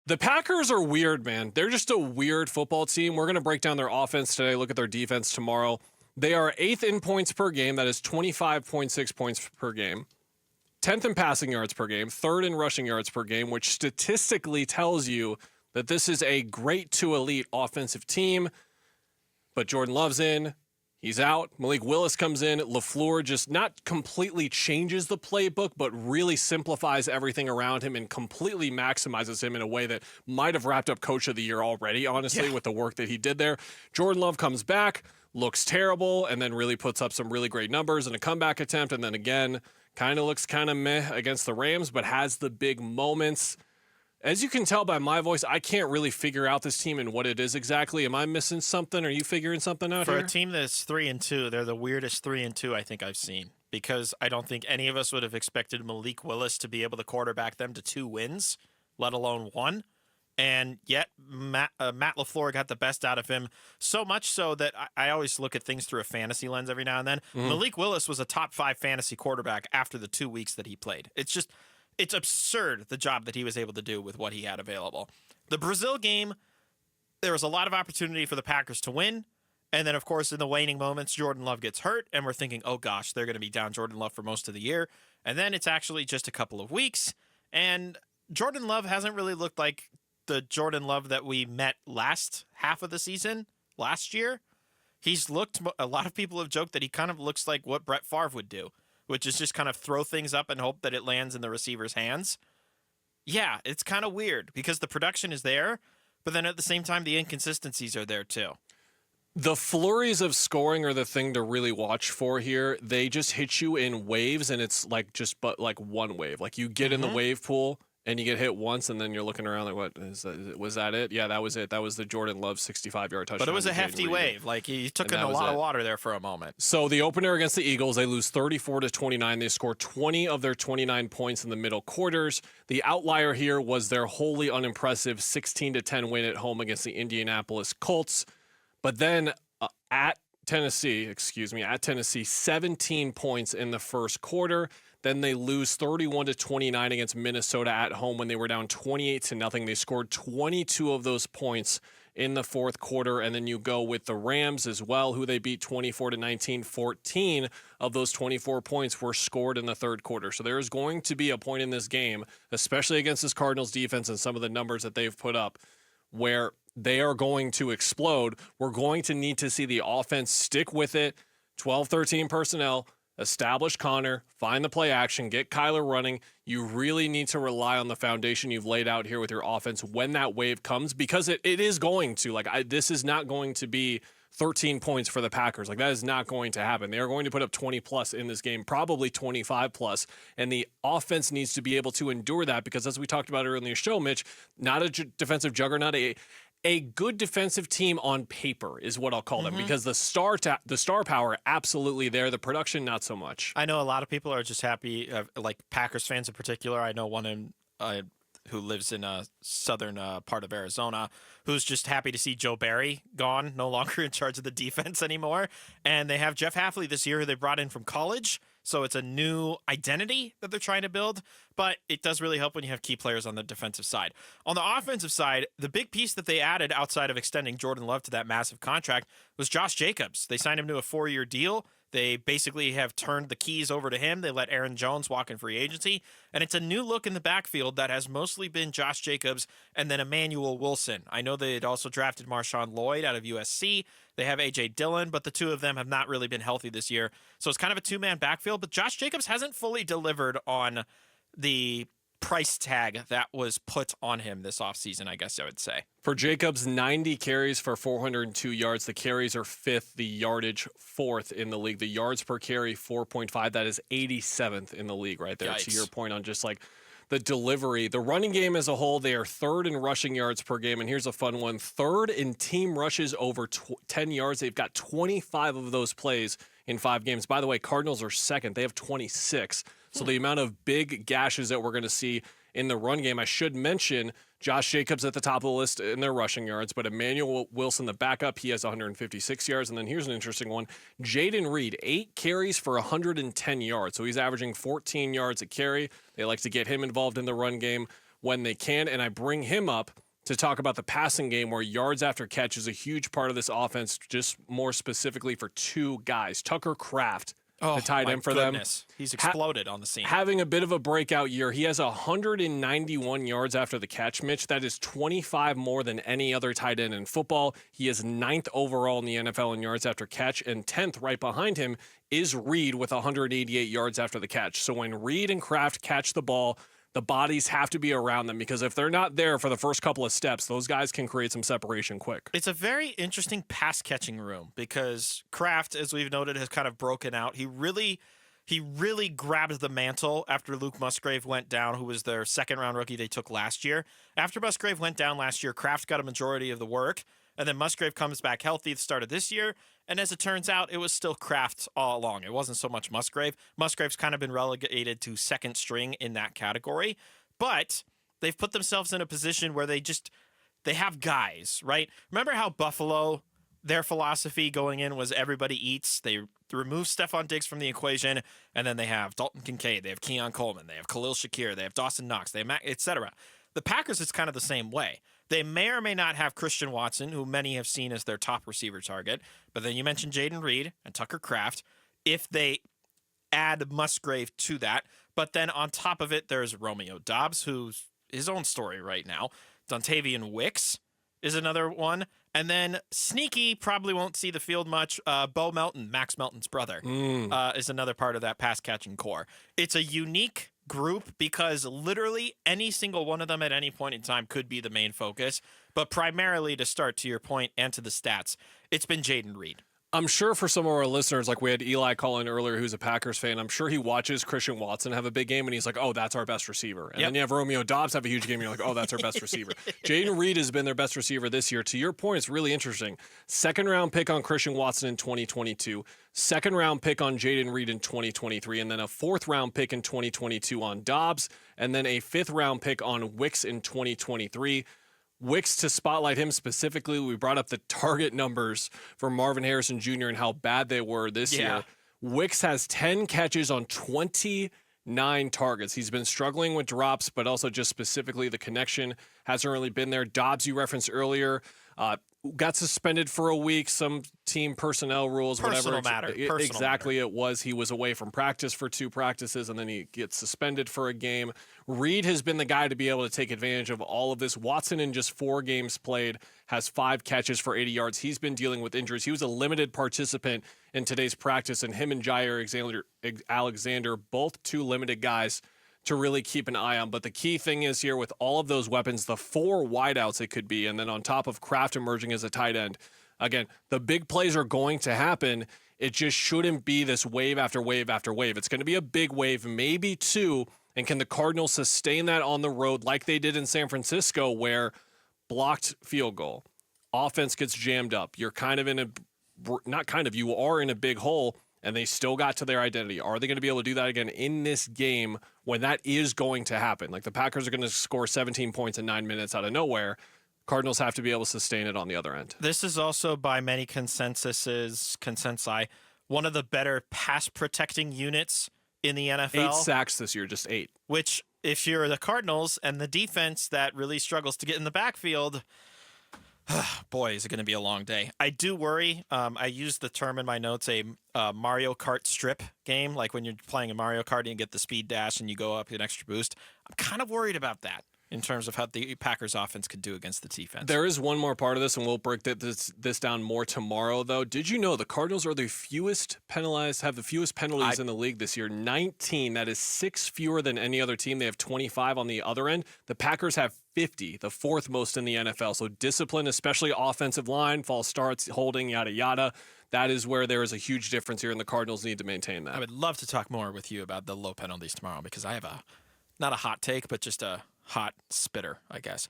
The Packers are weird, man. They're just a weird football team. We're going to break down their offense today, look at their defense tomorrow. They are 8th in points per game. That is 25.6 points per game. 10th in passing yards per game. 3rd in rushing yards per game, which statistically tells you that this is a great to elite offensive team. But Jordan Love's in. He's out. Malik Willis comes in. LaFleur just not completely changes the playbook, but really simplifies everything around him and completely maximizes him in a way that might have wrapped up Coach of the Year already, honestly, with the work that he did there. Jordan Love comes back, looks terrible, and then really puts up some really great numbers in a comeback attempt, and then again, kind of looks kind of meh against the Rams, but has the big moments. As you can tell by my voice, I can't really figure out this team and what it is exactly. Am I missing something? Are you figuring something out here? For a team that's 3-2, they're the weirdest 3-2 I think I've seen, because I don't think any of us would have expected Malik Willis to be able to quarterback them to 2 wins, let alone 1. And yet Matt LaFleur got the best out of him, so much so that I always look at things through a fantasy lens every now and then. Malik Willis was a top 5 fantasy quarterback after the 2 weeks that he played. It's absurd, the job that he was able to do with what he had available. The Brazil game, there was a lot of opportunity for the Packers to win. And then, of course, in the waning moments, Jordan Love gets hurt. And we're thinking, oh, gosh, they're going to be down Jordan Love for most of the year. And then it's actually just a couple of weeks. And Jordan Love hasn't really looked like the Jordan Love that we met last half of the season, last year. He's looked, a lot of people have joked that he kind of looks like what Brett Favre would do, which is just kind of throw things up and hope that it lands in the receiver's hands. Yeah, it's kind of weird because the production is there, but then at the same time, the inconsistencies are there too. The flurries of scoring are the thing to really watch for here. They just hit you in waves, and it's like one wave. Like you get in the wave pool, and you get hit once, and then you're looking around like, what is that? Was that it? Yeah, that was it. That was the Jordan Love 65-yard touchdown. But it was a hefty wave. Like, he took in a lot of water there for a moment. So the opener against the Eagles, they lose 34-29. They score 20 of their 29 points in the middle quarters. The outlier here was their wholly unimpressive 16-10 win at home against the Indianapolis Colts. But then at Tennessee, 17 points in the first quarter. Then they lose 31-29 against Minnesota at home when they were down 28-0. They scored 22 of those points in the fourth quarter. And then you go with the Rams as well, who they beat 24-19. 14 of those 24 points were scored in the third quarter. So there is going to be a point in this game, especially against this Cardinals defense and some of the numbers that they've put up, where they are going to explode. We're going to need to see the offense stick with it. 12-13 personnel. Establish Connor, find the play action, get Kyler running. You really need to rely on the foundation you've laid out here with your offense when that wave comes, because it is going to. This is not going to be 13 points for the Packers. That is not going to happen. They are going to put up 20-plus in this game, probably 25-plus, and the offense needs to be able to endure that because, as we talked about earlier in the show, Mitch, not a defensive juggernaut, a good defensive team on paper is what I'll call them, because the star power absolutely there, the production not so much. I know a lot of people are just happy, like Packers fans in particular. I know one who lives in a southern part of Arizona who's just happy to see Joe Barry gone, no longer in charge of the defense anymore. And they have Jeff Haffey this year, who they brought in from college. So it's a new identity that they're trying to build, but it does really help when you have key players on the defensive side. On the offensive side, the big piece that they added outside of extending Jordan Love to that massive contract was Josh Jacobs. They signed him to a 4-year deal. They basically have turned the keys over to him. They let Aaron Jones walk in free agency, and it's a new look in the backfield that has mostly been Josh Jacobs and then Emmanuel Wilson. I know they had also drafted Marshawn Lloyd out of USC. They have A.J. Dillon, but the two of them have not really been healthy this year. So it's kind of a two-man backfield, but Josh Jacobs hasn't fully delivered on the price tag that was put on him this offseason, I guess I would say. For Jacobs, 90 carries for 402 yards. The carries are fifth, the yardage fourth in the league. The yards per carry, 4.5. That is 87th in the league right there. Yikes. To your point on just the delivery. The running game as a whole, they are third in rushing yards per game. And here's a fun one. Third in team rushes over 10 yards. They've got 25 of those plays in 5 games. By the way, Cardinals are second. They have 26. So the amount of big gashes that we're going to see in the run game, I should mention Josh Jacobs at the top of the list in their rushing yards, but Emmanuel Wilson, the backup, he has 156 yards. And then here's an interesting one. Jaden Reed, 8 carries for 110 yards. So he's averaging 14 yards a carry. They like to get him involved in the run game. when they can. And I bring him up to talk about the passing game, where yards after catch is a huge part of this offense, just more specifically for two guys. Tucker Kraft, the tight end for them. He's exploded on the scene. Having a bit of a breakout year. He has 191 yards after the catch, Mitch. That is 25 more than any other tight end in football. He is 9th overall in the NFL in yards after catch, and 10th right behind him is Reed with 188 yards after the catch. So when Reed and Kraft catch the ball, the bodies have to be around them, because if they're not there for the first couple of steps, those guys can create some separation quick. It's a very interesting pass catching room, because Kraft, as we've noted, has kind of broken out. He really grabbed the mantle after Luke Musgrave went down, who was their second-round rookie they took last year. After Musgrave went down last year, Kraft got a majority of the work, and then Musgrave comes back healthy at the start of this year. And as it turns out, it was still Kraft all along. It wasn't so much Musgrave. Musgrave's kind of been relegated to second string in that category. But they've put themselves in a position where they have guys, right? Remember how Buffalo, their philosophy going in was everybody eats. They remove Stephon Diggs from the equation, and then they have Dalton Kincaid, they have Keon Coleman, they have Khalil Shakir, they have Dawson Knox, they have etc. The Packers, it's kind of the same way. They may or may not have Christian Watson, who many have seen as their top receiver target. But then you mentioned Jaden Reed and Tucker Kraft. If they add Musgrave to that, but then on top of it, there's Romeo Doubs, who's his own story right now. Dontavian Wicks is another one. And then sneaky, probably won't see the field much. Bo Melton, Max Melton's brother, is another part of that pass-catching core. It's a unique group, because literally any single one of them at any point in time could be the main focus. But primarily, to start to your point and to the stats, it's been Jaden Reed. I'm sure for some of our listeners, like we had Eli call in earlier, who's a Packers fan, I'm sure he watches Christian Watson have a big game, and he's like, oh, that's our best receiver. And then you have Romeo Doubs have a huge game, and you're like, oh, that's our best receiver. Jaden Reed has been their best receiver this year. To your point, it's really interesting. Second-round pick on Christian Watson in 2022, second-round pick on Jaden Reed in 2023, and then a fourth-round pick in 2022 on Doubs, and then a fifth-round pick on Wicks in 2023. Wicks, to spotlight him specifically, we brought up the target numbers for Marvin Harrison Jr. and how bad they were this year. Wicks has 10 catches on 29 targets. He's been struggling with drops, but also just specifically the connection hasn't really been there. Doubs, you referenced earlier, got suspended for a week, some team personnel rules, Personal whatever. matter. Exactly, it was. He was away from practice for 2 practices, and then he gets suspended for a game. Reed has been the guy to be able to take advantage of all of this. Watson, in just 4 games played, has 5 catches for 80 yards. He's been dealing with injuries. He was a limited participant in today's practice, and him and Jair Alexander, both 2 limited guys to really keep an eye on. But the key thing is here, with all of those weapons, the 4 wideouts it could be, and then on top of Kraft emerging as a tight end, again, the big plays are going to happen. It just shouldn't be this wave after wave after wave. It's going to be a big wave, maybe 2, and can the Cardinals sustain that on the road like they did in San Francisco, where blocked field goal, offense gets jammed up, you're kind of in a, not kind of, you are in a big hole, and they still got to their identity. Are they going to be able to do that again in this game when that is going to happen? Like, the Packers are going to score 17 points in 9 minutes out of nowhere. Cardinals have to be able to sustain it on the other end. This is also, by many consensi, one of the better pass protecting units in the NFL. 8 sacks this year, just 8. Which, if you're the Cardinals and the defense that really struggles to get in the backfield, boy, is it going to be a long day. I do worry. I used the term in my notes, a Mario Kart strip game, like when you're playing a Mario Kart and you get the speed dash and you go up an extra boost. I'm kind of worried about that in terms of how the Packers offense could do against the defense. There is one more part of this, and we'll break this down more tomorrow, though. Did you know the Cardinals are the fewest penalized, have the fewest penalties in the league this year? 19. That is 6 fewer than any other team. They have 25 on the other end. The Packers have 50, the 4th most in the NFL. So discipline, especially offensive line, false starts, holding, yada, yada. That is where there is a huge difference here, and the Cardinals need to maintain that. I would love to talk more with you about the low penalties tomorrow, because I have not a hot take, but just a hot spitter, I guess.